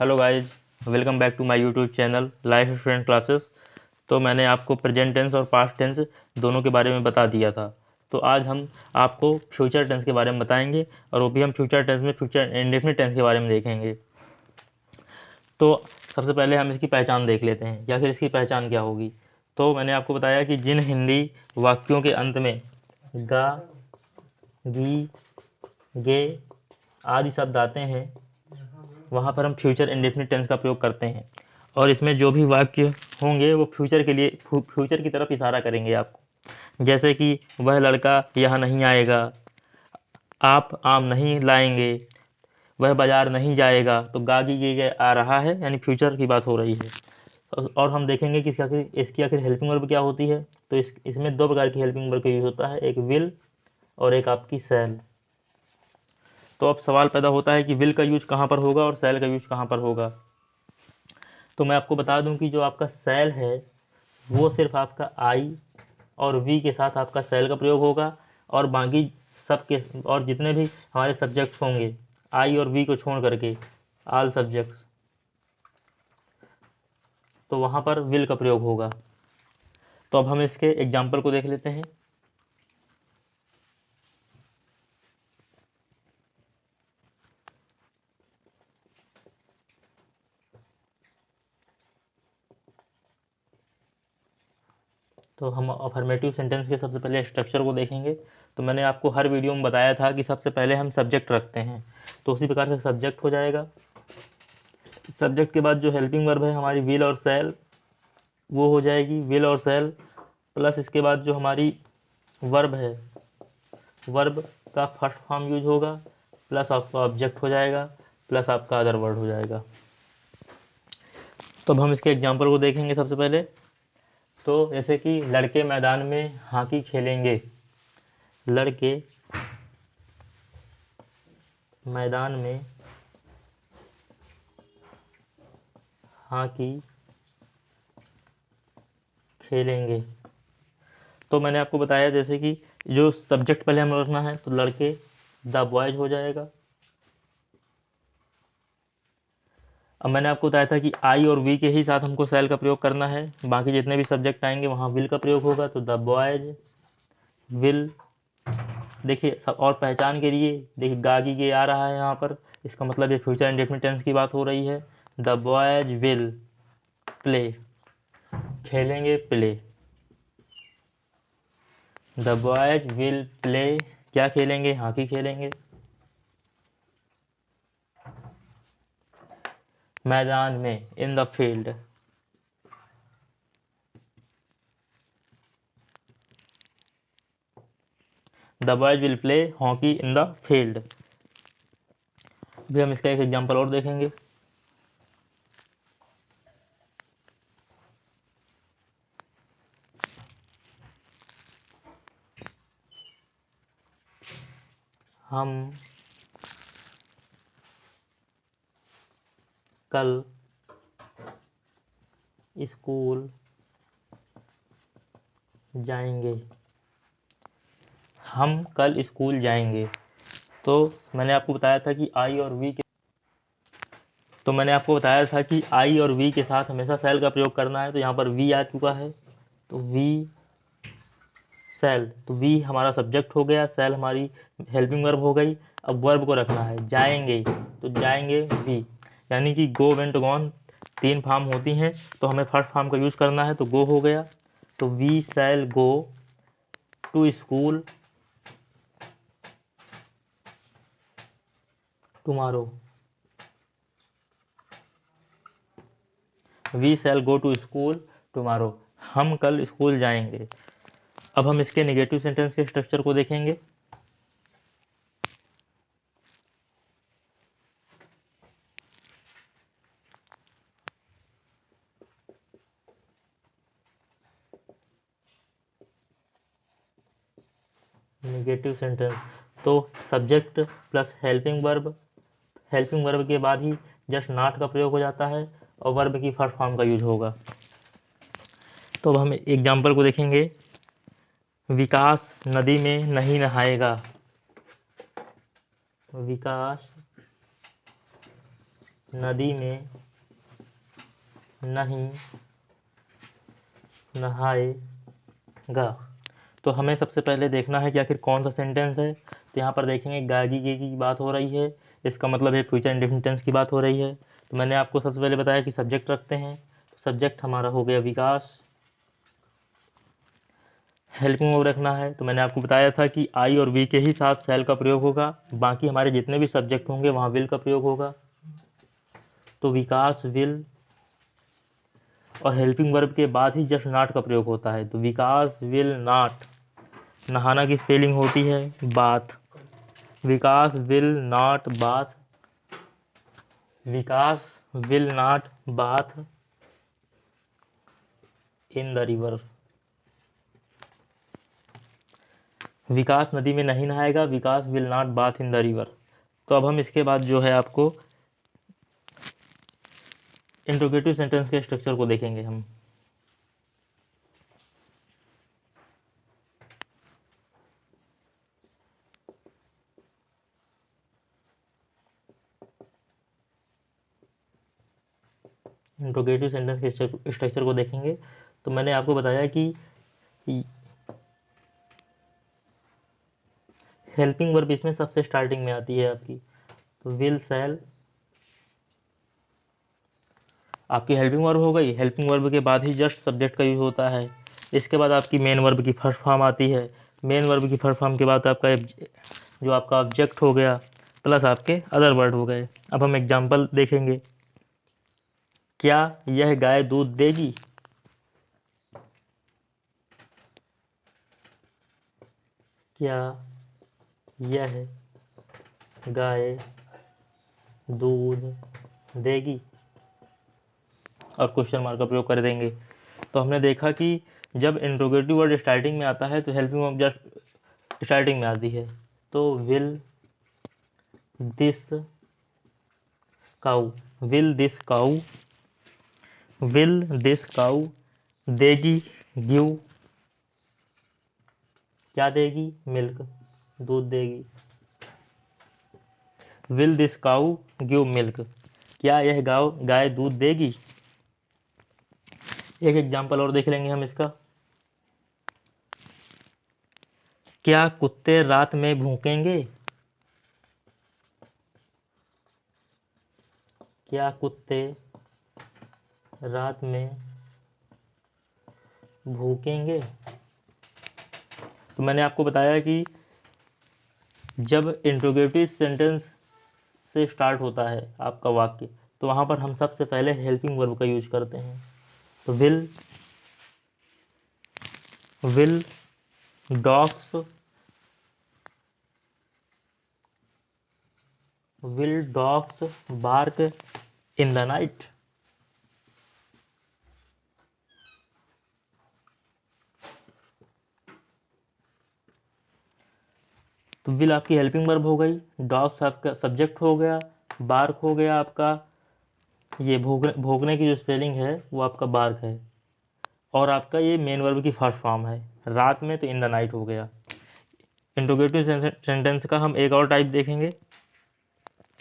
Hello guys, welcome back to my YouTube channel life student classes. तो मैंने आपको present tense और past tense दोनों के बारे में बता दिया था। तो आज हम आपको फ्यूचर टेंस के बारे में बताएंगे, और वो भी हम फ्यूचर टेंस में फ्यूचर इंडेफिनिट टेंस के बारे में देखेंगे। तो सबसे पहले हम इसकी पहचान देख लेते हैं, या फिर इसकी पहचान क्या होगी। तो मैंने आपको बताया कि जिन हिंदी वाक्यों के अंत में गा, गी, गे आदि शब्द आते हैं वहाँ पर हम फ्यूचर इंडेफिनिट टेंस का प्रयोग करते हैं, और इसमें जो भी वाक्य होंगे वो फ्यूचर के लिए फ्यूचर की तरफ इशारा करेंगे आपको। जैसे कि वह लड़का यहाँ नहीं आएगा, आप आम नहीं लाएंगे, वह बाजार नहीं जाएगा। तो गागी ये आ रहा है, यानी फ्यूचर की बात हो रही है। और हम देखेंगे कि इसकी आखिर हेल्पिंग वर्ब क्या होती है। तो इसमें दो प्रकार की हेल्पिंग वर्ब का यूज होता है, एक विल और एक आपकी सेल। तो अब सवाल पैदा होता है कि विल का यूज कहाँ पर होगा और सेल का यूज कहाँ पर होगा। तो मैं आपको बता दूं कि जो आपका सेल है वो सिर्फ आपका आई और वी के साथ आपका सेल का प्रयोग होगा, और बाकी सब के और जितने भी हमारे सब्जेक्ट्स होंगे आई और वी को छोड़ करके, ऑल सब्जेक्ट्स, तो वहाँ पर विल का प्रयोग होगा। तो अब हम इसके एग्जाम्पल को देख लेते हैं। तो हम अफर्मेटिव सेंटेंस के सबसे पहले स्ट्रक्चर को देखेंगे। तो मैंने आपको हर वीडियो में बताया था कि सबसे पहले हम सब्जेक्ट रखते हैं, तो उसी प्रकार से सब्जेक्ट हो जाएगा। सब्जेक्ट के बाद जो हेल्पिंग वर्ब है हमारी विल और सेल, वो हो जाएगी विल और सेल, प्लस इसके बाद जो हमारी वर्ब है, वर्ब का फर्स्ट फॉर्म यूज होगा, प्लस आपका ऑब्जेक्ट हो जाएगा, प्लस आपका अदर वर्ड हो जाएगा। तो अब हम इसके एग्जाम्पल को देखेंगे सबसे पहले। तो जैसे कि लड़के मैदान में हॉकी खेलेंगे, लड़के मैदान में हॉकी खेलेंगे। तो मैंने आपको बताया जैसे कि जो सब्जेक्ट पहले हमें रखना है, तो लड़के द बॉयज हो जाएगा। अब मैंने आपको बताया था कि आई और वी के ही साथ हमको सेल का प्रयोग करना है, बाकी जितने भी सब्जेक्ट आएंगे वहाँ विल का प्रयोग होगा। तो द बॉयज विल, देखिए सब, और पहचान के लिए देखिए गागी के आ रहा है यहाँ पर, इसका मतलब ये फ्यूचर इंडेफिनिट टेंस की बात हो रही है। द बॉयज विल प्ले, खेलेंगे play. The boys will play, क्या खेलेंगे, हॉकी खेलेंगे। मैदान में, in the field. The boys will play hockey in the field. भी हम इसका एक एग्जांपल और देखेंगे। हम कल स्कूल जाएंगे, हम कल स्कूल जाएंगे। तो मैंने आपको बताया था कि आई और वी के साथ हमेशा सेल का प्रयोग करना है। तो यहाँ पर वी आ चुका है, तो वी सेल, तो वी हमारा सब्जेक्ट हो गया, सेल हमारी हेल्पिंग वर्ब हो गई। अब वर्ब को रखना है, जाएंगे, तो जाएंगे वी, यानी कि गो, वेंट, गॉन 3 फॉर्म होती हैं, तो हमें फर्स्ट फॉर्म का यूज़ करना है, तो गो हो गया। तो we shall go to school tomorrow, we shall go to school tomorrow, हम कल स्कूल जाएंगे। अब हम इसके नेगेटिव सेंटेंस के स्ट्रक्चर को देखेंगे। नेगेटिव सेंटेंस, तो subject plus helping verb, helping verb के बाद ही जस्ट नॉट का प्रयोग हो जाता है, और वर्ब की फर्स्ट फॉर्म का यूज होगा। तो अब हम एग्जाम्पल को देखेंगे। विकास नदी में नहीं नहाएगा, विकास नदी में नहीं नहाएगा। तो हमें सबसे पहले देखना है कि आखिर कौन सा सेंटेंस है। तो यहाँ पर देखेंगे गागी गे की बात हो रही है, इसका मतलब है फ्यूचर इंडेफिनिट टेंस की बात हो रही है। तो मैंने आपको सबसे पहले बताया कि सब्जेक्ट रखते हैं। सब्जेक्ट हमारा हो गया विकास। हेल्पिंग वर्ब रखना है, तो मैंने आपको बताया था कि आई और वी के ही साथ शैल का प्रयोग होगा, बाकी हमारे जितने भी सब्जेक्ट होंगे वहाँ विल का प्रयोग होगा। तो विकास विल, और हेल्पिंग वर्ब के बाद ही जस्ट नॉट का प्रयोग होता है। तो विकास विल नॉट, नहाना की स्पेलिंग होती है bath. Vikas will not bath, Vikas will not bath in the river. Vikas नदी में नहीं नहाएगा, Vikas will not bath in the river. तो अब हम इसके बाद जो है आपको इंट्रोगेटिव सेंटेंस के स्ट्रक्चर को देखेंगे हम। इंट्रोगेटिव सेंटेंस के स्ट्रक्चर को देखेंगे। तो मैंने आपको बताया कि हेल्पिंग वर्ब इसमें सबसे स्टार्टिंग में आती है आपकी। तो विल शैल आपकी हेल्पिंग वर्ब हो गई। हेल्पिंग वर्ब के बाद ही जस्ट सब्जेक्ट का यूज होता है। इसके बाद आपकी मेन वर्ब की फर्स्ट फॉर्म आती है। मेन वर्ब की फर्स्ट फॉर्म के बाद आपका जो आपका ऑब्जेक्ट हो गया प्लस आपके अदर वर्ड हो गए। अब हम एग्जांपल देखेंगे। क्या यह गाय दूध देगी? क्या यह गाय दूध देगी? और क्वेश्चन मार्क का प्रयोग कर देंगे। तो हमने देखा कि जब इंट्रोगेटिव वर्ड स्टार्टिंग में आता है तो हेल्पिंग वर्ब जस्ट स्टार्टिंग में आती है। तो will this cow, will this cow, will this cow देगी गिव, क्या देगी? मिल्क, दूध देगी। Will this cow give milk, क्या यह गाय दूध देगी? एक एग्जांपल और देख लेंगे हम इसका। क्या कुत्ते रात में भूकेंगे? क्या कुत्ते रात में भूकेंगे? तो मैंने आपको बताया कि जब इंट्रोगेटिव सेंटेंस से स्टार्ट होता है आपका वाक्य, तो वहाँ पर हम सबसे पहले हेल्पिंग वर्ब का यूज करते हैं। तो will dogs bark in the night. तो विल आपकी हेल्पिंग वर्ब हो गई, डॉग्स आपका सब्जेक्ट हो गया, बार्क हो गया आपका, ये भोगने की जो स्पेलिंग है वो आपका बार्क है, और आपका ये मेन वर्ब की फर्स्ट फॉर्म है रात में, तो इन द नाइट हो गया। इंट्रोगेटिव सेंटेंस का हम एक और टाइप देखेंगे,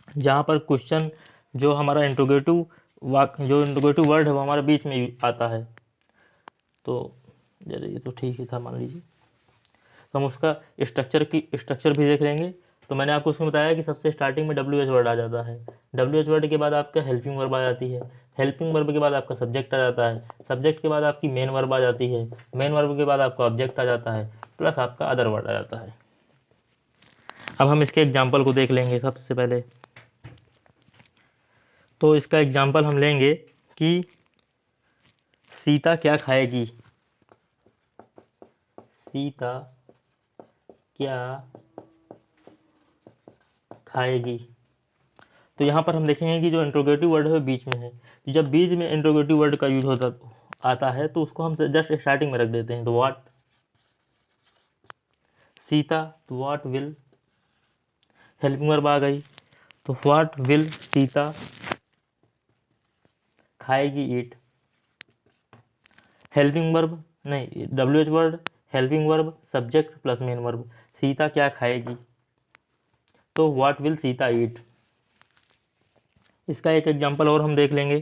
जहाँ पर क्वेश्चन जो हमारा इंट्रोगेटिव वर्ड है वो हमारे बीच में आता है। तो ये तो ठीक ही था मान लीजिए। तो हम उसका स्ट्रक्चर भी देख लेंगे। तो मैंने आपको उसमें बताया कि सबसे स्टार्टिंग में WH वर्ड आ जाता है। WH वर्ड के बाद आपका हेल्पिंग वर्ब आ जाती है। हेल्पिंग वर्ब के बाद आपका सब्जेक्ट आ जाता है। सब्जेक्ट के बाद आपकी मेन वर्ब आ जाती है। मेन वर्ब के बाद आपका ऑब्जेक्ट आ जाता है, प्लस आपका अदर वर्ड आ जाता है। अब हम इसके एग्जाम्पल को देख लेंगे सबसे पहले। तो इसका एग्जाम्पल हम लेंगे कि सीता क्या खाएगी? सीता क्या खाएगी? तो यहाँ पर हम देखेंगे कि जो इंट्रोगेटिव वर्ड है वो बीच में है। तो जब बीच में इंट्रोगेटिव वर्ड का यूज आता है तो उसको हम जस्ट स्टार्टिंग में रख देते हैं। तो व्हाट सीता, तो व्हाट विल, हेल्पिंग वर्ब आ गई। तो व्हाट विल सीता खाएगी ईट। हेल्पिंग वर्ब नहीं, WH word, helping verb, subject plus main verb. Sita क्या खाएगी? तो व्हाट विल सीता ईट। इसका एक एग्जांपल और हम देख लेंगे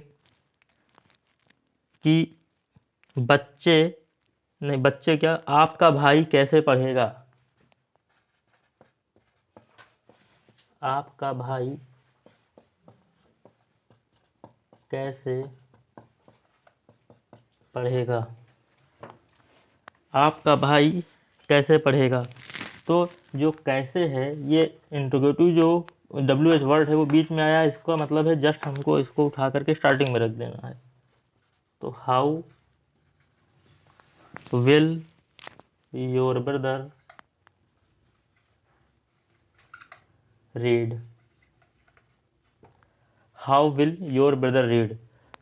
कि बच्चे क्या, आपका भाई कैसे पढ़ेगा, आपका भाई कैसे पढ़ेगा, आपका भाई कैसे पढ़ेगा। तो जो कैसे है ये इंट्रोगेटिव जो WH वर्ड है वो बीच में आया, इसका मतलब है जस्ट हमको इसको उठा करके स्टार्टिंग में रख देना है। तो how will your brother read, how will your brother read.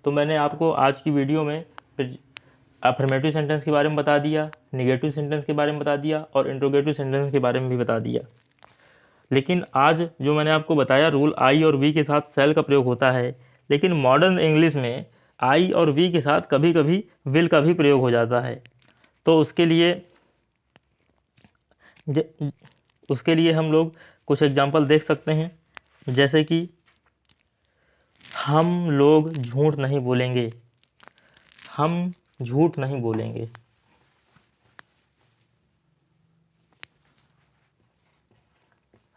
तो मैंने आपको आज की वीडियो में अफर्मेटिव सेंटेंस के बारे में बता दिया, निगेटिव सेंटेंस के बारे में बता दिया और इंट्रोगेटिव सेंटेंस के बारे में भी बता दिया। लेकिन आज जो मैंने आपको बताया रूल आई और वी के साथ सेल का प्रयोग होता है, लेकिन मॉडर्न इंग्लिश में आई और वी के साथ कभी कभी विल का भी प्रयोग हो जाता है। तो उसके लिए हम लोग कुछ एग्जाम्पल देख सकते हैं, जैसे कि हम लोग झूठ नहीं बोलेंगे, हम झूठ नहीं बोलेंगे,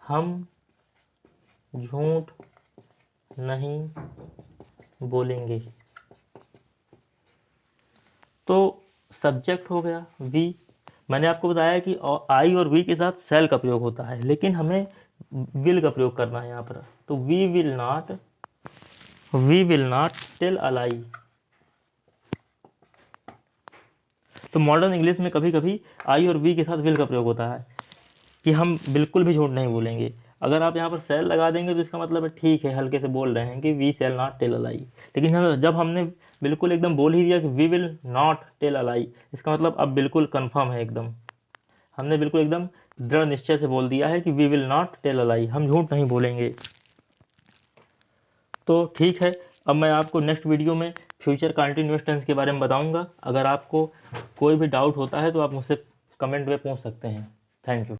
हम झूठ नहीं बोलेंगे। तो सब्जेक्ट हो गया वी। मैंने आपको बताया कि आई और वी के साथ सेल का प्रयोग होता है, लेकिन हमें विल का प्रयोग करना है यहाँ पर। तो we will not tell a lie. तो मॉडर्न इंग्लिश में कभी कभी आई और वी के साथ विल का प्रयोग होता है कि हम बिल्कुल भी झूठ नहीं बोलेंगे। अगर आप यहाँ पर सेल लगा देंगे तो इसका मतलब है ठीक है, हल्के से बोल रहे हैं कि we shall not tell a lie. लेकिन जब हमने बिल्कुल एकदम बोल ही दिया कि we will not tell a lie, इसका मतलब अब बिल्कुल कन्फर्म है, एकदम हमने बिल्कुल एकदम दृढ़ निश्चय से बोल दिया है कि we will not tell a lie, हम झूठ नहीं बोलेंगे। तो ठीक है, अब मैं आपको नेक्स्ट वीडियो में फ्यूचर कंटिन्यूअस टेंस के बारे में बताऊंगा। अगर आपको कोई भी डाउट होता है तो आप मुझसे कमेंट में पूछ सकते हैं। Thank you.